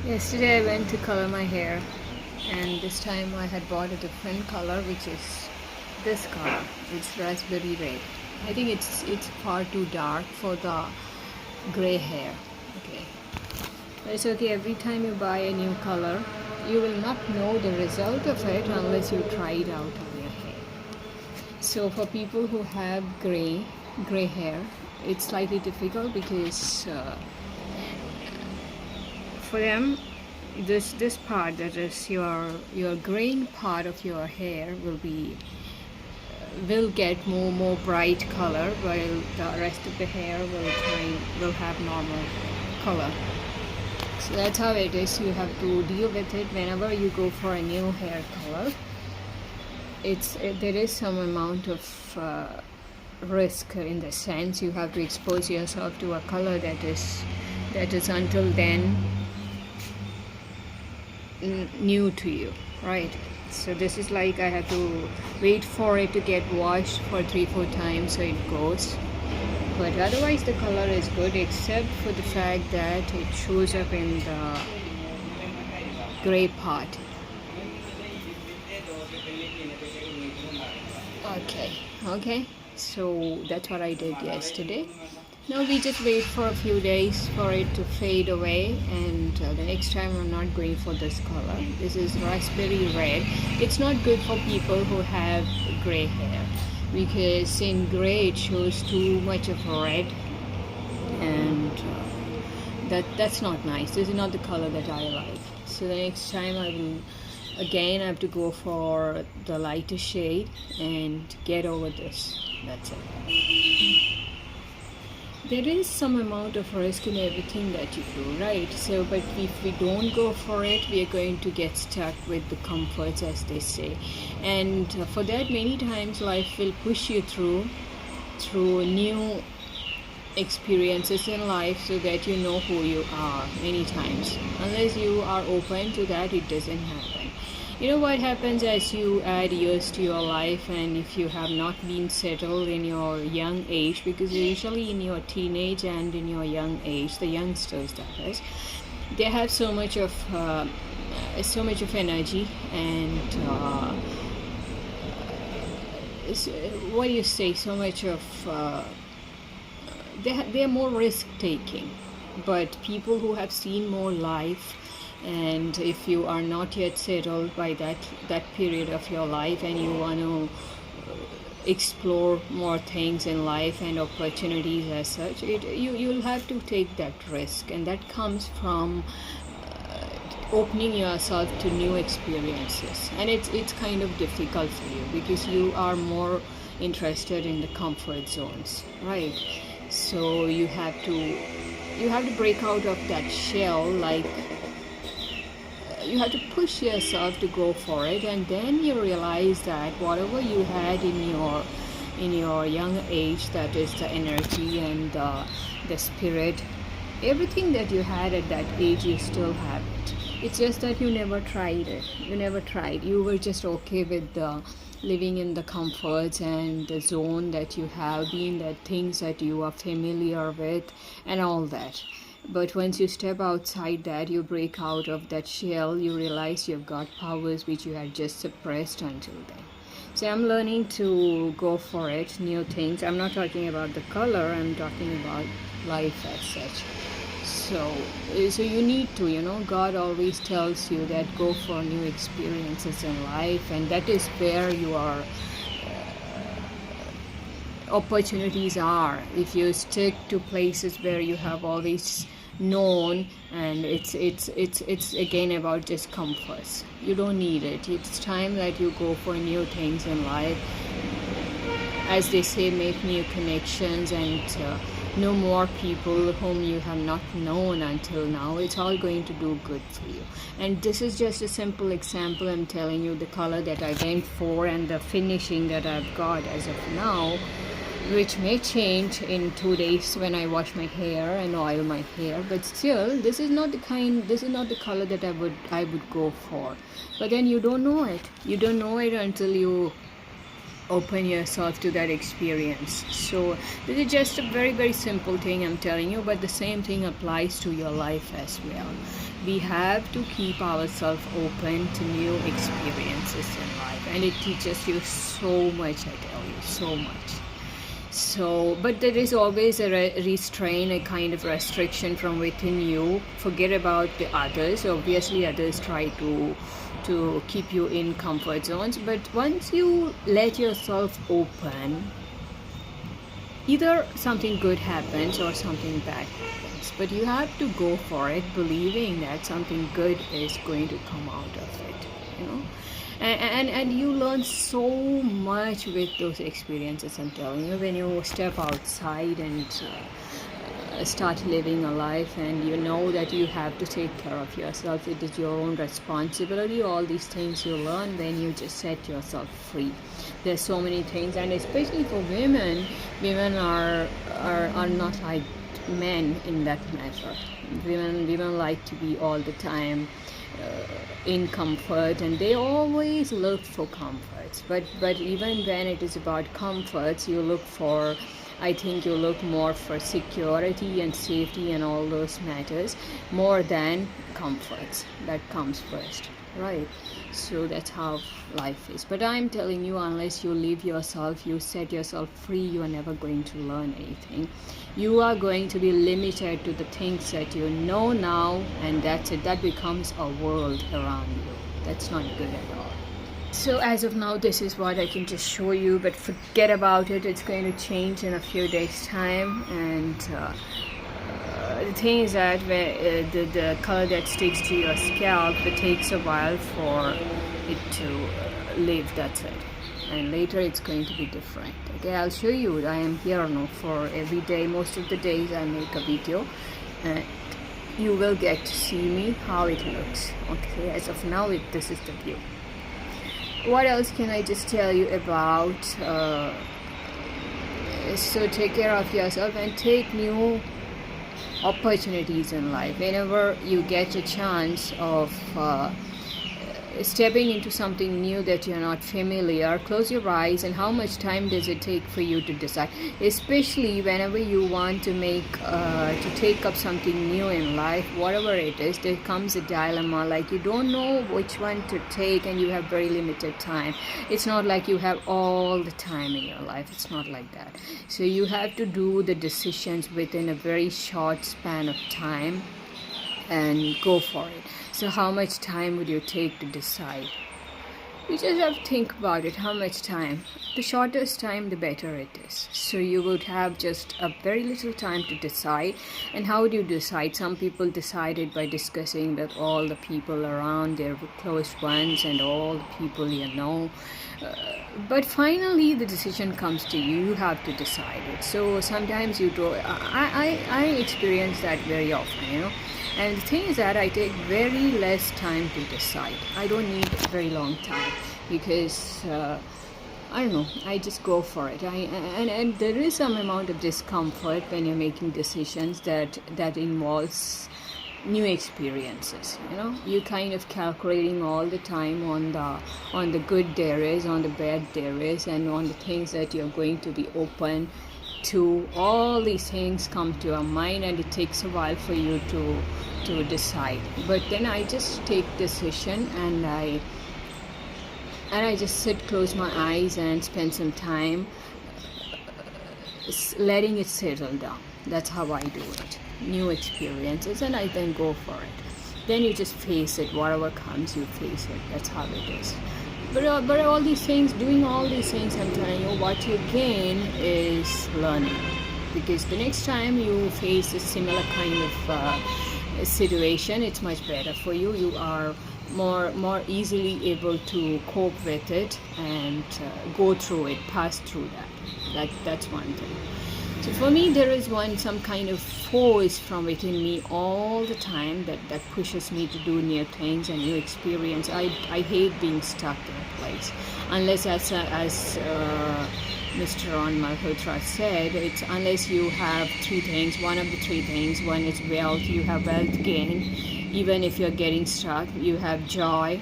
Yesterday I went to color my hair, and this time I had bought a different color, which is this color. It's raspberry red. I think it's far too dark for the gray hair. Okay, but it's okay. Every time you buy a new color, you will not know the result of it unless you try it out on your hair. So for people who have gray hair, it's slightly difficult because for them this part, that is your graying part of your hair, will get more bright color, while the rest of the hair will have normal color. So that's how it is. You have to deal with it whenever you go for a new hair color. There is some amount of risk, in the sense you have to expose yourself to a color that is until then new to you, right? So this is like I have to wait for it to get washed for 3-4 times so it goes. But otherwise the color is good, except for the fact that it shows up in the gray part. Okay, so that's what I did yesterday. Now we just wait for a few days for it to fade away, and the next time I'm not going for this color. This is raspberry red. It's not good for people who have gray hair, because in gray it shows too much of red, and that's not nice. This is not the color that I like. So the next time I have to go for the lighter shade and get over this. That's it. There is some amount of risk in everything that you do, right? So, but if we don't go for it, we are going to get stuck with the comforts, as they say. And for that, many times life will push you through new experiences in life, so that you know who you are. Many times, unless you are open to that, it doesn't happen. You know what happens as you add years to your life, and if you have not been settled in your young age, because usually in your teenage and in your young age, the youngsters, that is, they have so much of energy, and what do you say, so much of they are more risk taking. But people who have seen more life, and if you are not yet settled by that period of your life, and you want to explore more things in life and opportunities as such, you'll have to take that risk, and that comes from opening yourself to new experiences. And it's kind of difficult for you, because you are more interested in the comfort zones, right? So you have to break out of that shell. Like, you have to push yourself to go for it, and then you realize that whatever you had in your young age, that is the energy and the spirit, everything that you had at that age, you still have it. It's just that you never tried it. You were just okay with living in the comforts and the zone that you have been, the things that you are familiar with, and all that. But once you step outside that, you break out of that shell, you realize you've got powers which you had just suppressed until then. So I'm learning to go for it, new things. I'm not talking about the color, I'm talking about life as such. So you need to, God always tells you that go for new experiences in life, and that is where your opportunities are. If you stick to places where you have always known, and it's again about just comforts, you don't need it. It's time that you go for new things in life, as they say, make new connections, and know more people whom you have not known until now. It's all going to do good for you. And this is just a simple example. I'm telling you the color that I went for and the finishing that I've got as of now, which may change in 2 days when I wash my hair and oil my hair. But still, this is not the color that I would go for. But then you don't know it until you open yourself to that experience. So this is just a very, very simple thing I'm telling you, but the same thing applies to your life as well. We have to keep ourselves open to new experiences in life, and it teaches you so much, I tell you, so much. So, but there is always a restraint, a kind of restriction from within you. Forget about the others. Obviously others try to keep you in comfort zones, but once you let yourself open, either something good happens or something bad happens, but you have to go for it, believing that something good is going to come out of it, you know. And you learn so much with those experiences, I'm telling you, when you step outside and start living a life, and you know that you have to take care of yourself. It is your own responsibility. All these things you learn when you just set yourself free. There's so many things, and especially for women are not like men in that matter. Women like to be all the time in comfort, and they always look for comforts, but even when it is about comforts, I think you look more for security and safety and all those matters more than comforts. That comes first, right? So that's how life is. But I'm telling you, unless you live yourself, you set yourself free, you are never going to learn anything. You are going to be limited to the things that you know now, and that's it. That becomes a world around you. That's not good at all. So as of now, this is what I can just show you, but forget about it. It's going to change in a few days time, and the thing is that the color that sticks to your scalp, it takes a while for it to leave. That's it, and later it's going to be different. Okay, I'll show you. I am here now for every day. Most of the days I make a video, and you will get to see me how it looks. Okay, as of now, this is the view. What else can I just tell you about? So take care of yourself and take new opportunities in life. Whenever you get a chance of stepping into something new that you're not familiar, close your eyes, and how much time does it take for you to decide? Especially whenever you want to take up something new in life, whatever it is, there comes a dilemma, like you don't know which one to take and you have very limited time. It's not like you have all the time in your life. It's not like that. So you have to do the decisions within a very short span of time and go for it. So how much time would you take to decide? You just have to think about it. How much time? The shortest time, the better it is. So you would have just a very little time to decide. And how do you decide? Some people decide it by discussing with all the people around, their close ones and all the people you know. But finally the decision comes to you. You have to decide it. So sometimes you do. I experience that very often, you know. And the thing is that I take very less time to decide. I don't need a very long time because I don't know, I just go for it. And there is some amount of discomfort when you're making decisions that involves new experiences. You know, you kind of calculating all the time on the good there is, on the bad there is, and on the things that you're going to be open to. All these things come to your mind, and it takes a while for you to decide. But then I just take decision, and I just sit, close my eyes, and spend some time letting it settle down. That's how I do it. New experiences, and I then go for it. Then you just face it. Whatever comes, you face it. That's how it is. But all these things, doing all these things, I'm telling you, what you gain is learning. Because the next time you face a similar kind of situation, it's much better for you. You are more easily able to cope with it and go through it, pass through that. That's one thing. So for me, there is some kind of force from within me all the time that pushes me to do new things and new experience. I hate being stuck in a place, unless as Mr. Ron Malhotra said, it's unless you have three things. One of the three things, one is wealth. You have wealth gain. Even if you're getting stuck, you have joy,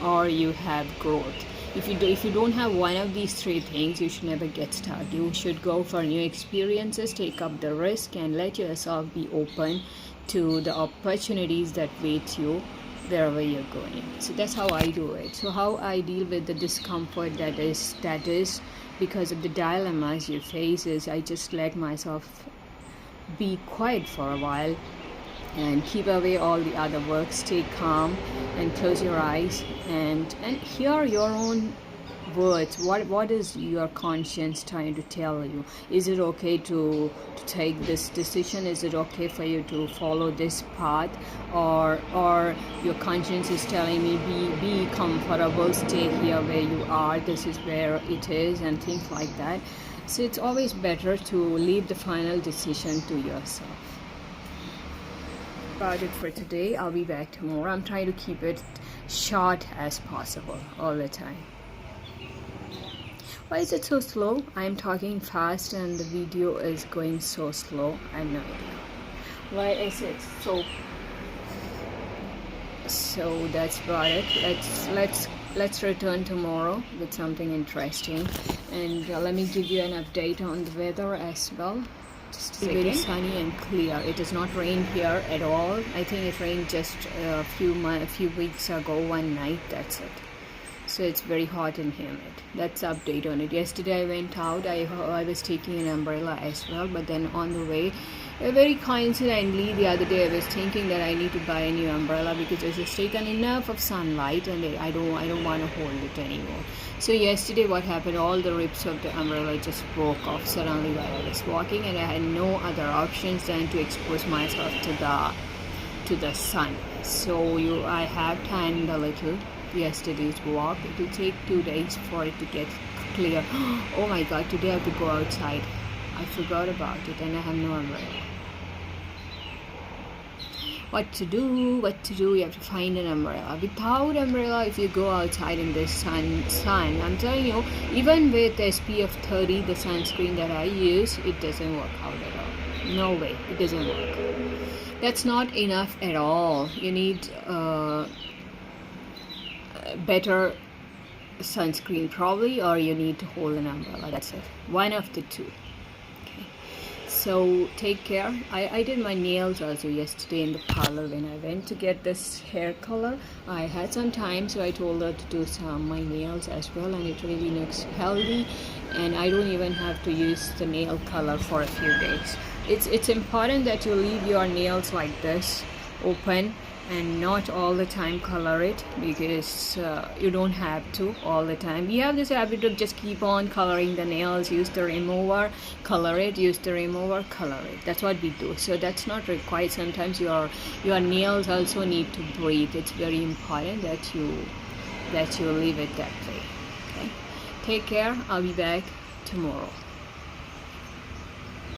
or you have growth. If you don't have one of these three things, you should never get started. You should go for new experiences, take up the risk, and let yourself be open to the opportunities that wait you wherever you're going. So that's how I do it. So how I deal with the discomfort that is because of the dilemmas you face is I just let myself be quiet for a while and keep away all the other work. Stay calm and close your eyes and hear your own words. What is your conscience trying to tell you? Is it okay to take this decision? Is it okay for you to follow this path, or your conscience is telling me be comfortable, stay here where you are, this is where it is, and things like that. So it's always better to leave the final decision to yourself. About it for today. I'll be back tomorrow. I'm trying to keep it short as possible all the time. Why is it so slow? I'm talking fast and the video is going so slow. I have no idea why is it so that's about it. Let's return tomorrow with something interesting, and let me give you an update on the weather as well. Just very sunny and clear. It does not rain here at all. I think it rained just a few weeks ago, one night, that's it. So it's very hot and humid. That's the update on it. Yesterday I went out. I was taking an umbrella as well, but then on the way, very coincidentally, the other day I was thinking that I need to buy a new umbrella because it has taken enough of sunlight and I don't want to hold it anymore. So yesterday what happened, all the ribs of the umbrella just broke off suddenly while I was walking, and I had no other options than to expose myself to the sun. So I have tanned a little yesterday's walk. It will take 2 days for it to get clear. Oh my god, today I have to go outside. I forgot about it and I have no umbrella. What to do? You have to find an umbrella. Without umbrella, if you go outside in this sun, I'm telling you, even with SPF 30, the sunscreen that I use, it doesn't work out at all. No way, it doesn't work. That's not enough at all. You need better sunscreen probably, or you need to hold an umbrella. That's it, one of the two. Okay, so take care. I did my nails also yesterday in the parlor when I went to get this hair color. I had some time, so I told her to do my nails as well, and it really looks healthy, and I don't even have to use the nail color for a few days. It's important that you leave your nails like this open and not all the time color it, because you don't have to all the time. We have this habit of just keep on coloring the nails, use the remover, color it, use the remover, color it. That's what we do. So that's not required. Sometimes your nails also need to breathe. It's very important that you leave it that way. Okay, take care. I'll be back tomorrow.